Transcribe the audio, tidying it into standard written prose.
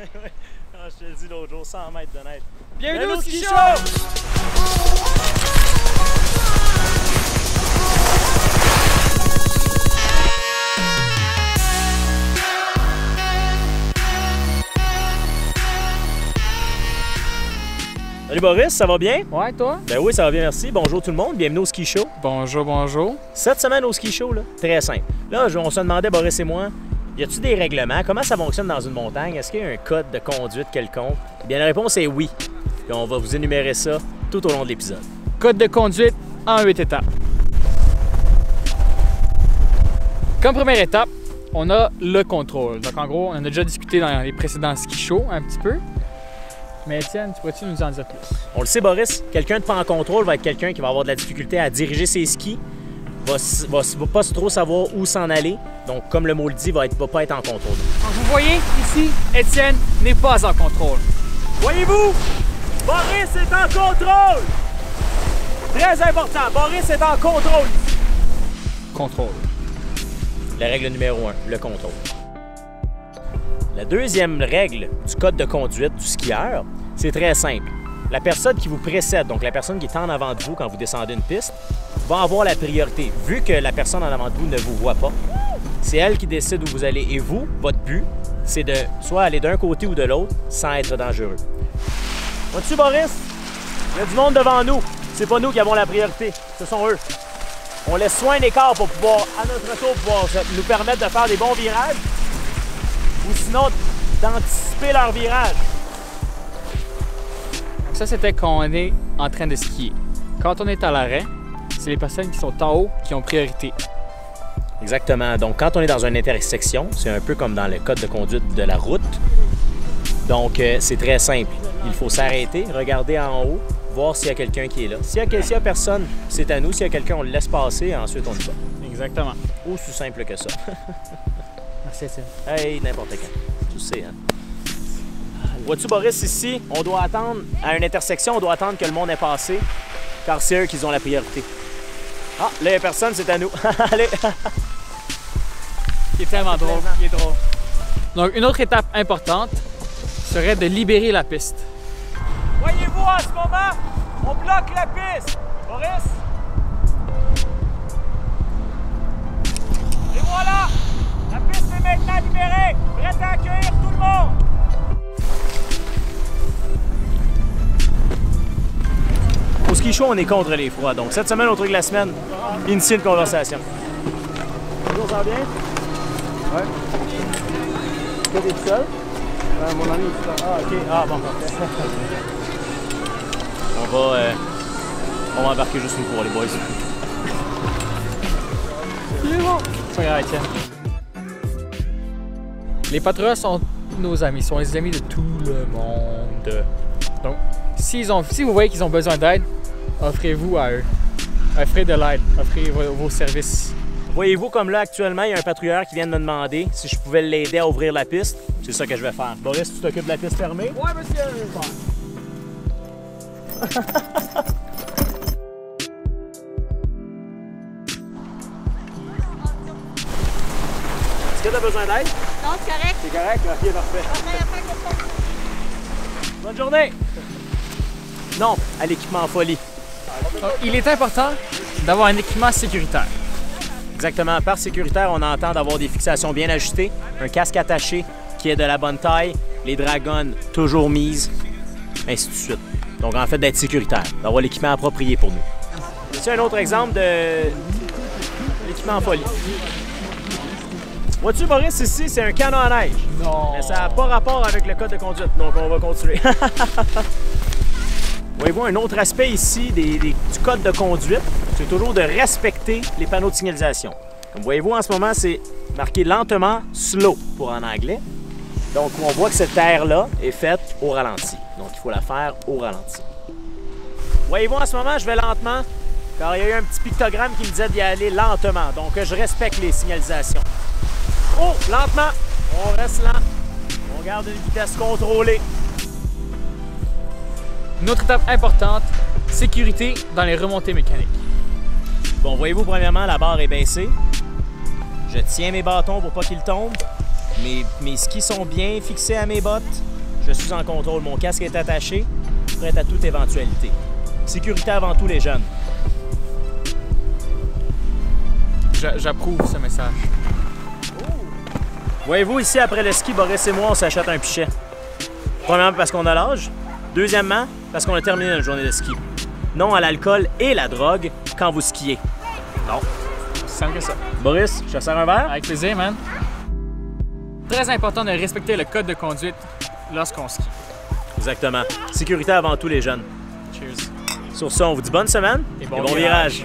Ah, je te le dis l'autre jour, 100 mètres de neige. Bienvenue au Ski Show! Salut Boris, ça va bien? Ouais, toi? Ben oui, ça va bien, merci. Bonjour tout le monde, bienvenue au Ski Show. Bonjour, bonjour. Cette semaine au Ski Show, là, très simple. Là, on se demandait, Boris et moi, y a-t-il des règlements? Comment ça fonctionne dans une montagne? Est-ce qu'il y a un code de conduite quelconque? Eh bien, la réponse est oui. Puis on va vous énumérer ça tout au long de l'épisode. Code de conduite en 8 étapes. Comme première étape, on a le contrôle. Donc en gros, on en a déjà discuté dans les précédents Ski Show un petit peu. Mais Étienne, tu pourrais-tu nous en dire plus? On le sait, Boris, quelqu'un de pas en contrôle va être quelqu'un qui va avoir de la difficulté à diriger ses skis, va pas trop savoir où s'en aller. Donc, comme le mot le dit, va pas être en contrôle. Donc vous voyez, ici, Étienne n'est pas en contrôle. Voyez-vous, Boris est en contrôle! Très important, Boris est en contrôle ici. Contrôle. La règle numéro 1, le contrôle. La deuxième règle du code de conduite du skieur, c'est très simple. La personne qui vous précède, donc la personne qui est en avant de vous quand vous descendez une piste, va avoir la priorité. Vu que la personne en avant de vous ne vous voit pas, c'est elle qui décide où vous allez. Et vous, votre but, c'est de soit aller d'un côté ou de l'autre sans être dangereux. Vois-tu, Boris? Il y a du monde devant nous. C'est pas nous qui avons la priorité, ce sont eux. On laisse soin d'écart pour pouvoir, à notre tour, nous permettre de faire des bons virages ou sinon d'anticiper leur virage. Ça, c'était quand on est en train de skier. Quand on est à l'arrêt, c'est les personnes qui sont en haut qui ont priorité. Exactement. Donc, quand on est dans une intersection, c'est un peu comme dans le code de conduite de la route. Donc, c'est très simple. Il faut s'arrêter, regarder en haut, voir s'il y a quelqu'un qui est là. S'il y a personne, c'est à nous. S'il y a quelqu'un, on le laisse passer et ensuite on y va. Exactement. Aussi simple que ça. Merci, Étienne. Hey, n'importe quand. Tu sais, hein. Vois-tu, Boris, ici, on doit attendre, à une intersection, on doit attendre que le monde ait passé, car c'est eux qui ont la priorité. Ah, là, il n'y a personne, c'est à nous. Allez! Il est tellement drôle. Il est drôle. Donc, une autre étape importante serait de libérer la piste. Voyez-vous, en ce moment, on bloque la piste. Boris? Et voilà! La piste est maintenant libérée, prête à accueillir tout le monde. Au Ski Show, on est contre les froids. Donc, cette semaine, au truc de la semaine, initie une conversation. Bonjour, ça va bien? Ouais. Toi, t'es tout seul? Mon ami est tout seul. Ah, OK. Ah, bon, parfait. On va embarquer juste une cour, les boys. C'est bon. C'est pas grave, Étienne. Les patriotes sont nos amis, sont les amis de tout le monde. Donc, si vous voyez qu'ils ont besoin d'aide, offrez-vous à eux. Offrez de l'aide, offrez vos services. Voyez-vous, comme là, actuellement, il y a un patrouilleur qui vient de me demander si je pouvais l'aider à ouvrir la piste. C'est ça que je vais faire. Boris, tu t'occupes de la piste fermée? Ouais, monsieur. Est-ce que tu as besoin d'aide? Non, c'est correct. C'est correct? Ok, parfait. Bonne journée! Non, à l'équipement folie. Donc, il est important d'avoir un équipement sécuritaire. Exactement. Par sécuritaire, on entend d'avoir des fixations bien ajustées, un casque attaché qui est de la bonne taille, les dragons toujours mises, ainsi de suite. Donc, en fait, d'être sécuritaire, d'avoir l'équipement approprié pour nous. C'est un autre exemple de l'équipement folie. Vois-tu, Boris, ici, c'est un canon à neige. Non. Mais ça n'a pas rapport avec le code de conduite, donc on va continuer. Voyez-vous, un autre aspect ici du code de conduite, c'est toujours de respecter les panneaux de signalisation. Comme voyez-vous, en ce moment, c'est marqué lentement, slow pour en anglais. Donc, on voit que cette aire-là est faite au ralenti. Donc, il faut la faire au ralenti. Voyez-vous, en ce moment, je vais lentement, car il y a eu un petit pictogramme qui me disait d'y aller lentement. Donc, je respecte les signalisations. Oh, lentement, on reste lent. On garde une vitesse contrôlée. Une autre étape importante, sécurité dans les remontées mécaniques. Bon, voyez-vous, premièrement, la barre est baissée. Je tiens mes bâtons pour pas qu'ils tombent. Mes skis sont bien fixés à mes bottes. Je suis en contrôle. Mon casque est attaché, prêt à toute éventualité. Sécurité avant tout, les jeunes. J'approuve ce message. Voyez-vous, ici, après le ski, Boris et moi, on s'achète un pichet. Premièrement, parce qu'on a l'âge. Deuxièmement, parce qu'on a terminé notre journée de ski. Non à l'alcool et la drogue quand vous skiez. Non. C'est simple que ça. Boris, je te sers un verre? Avec plaisir, man. Très important de respecter le code de conduite lorsqu'on skie. Exactement. Sécurité avant tout, les jeunes. Cheers. Sur ça, on vous dit bonne semaine Et bon virage.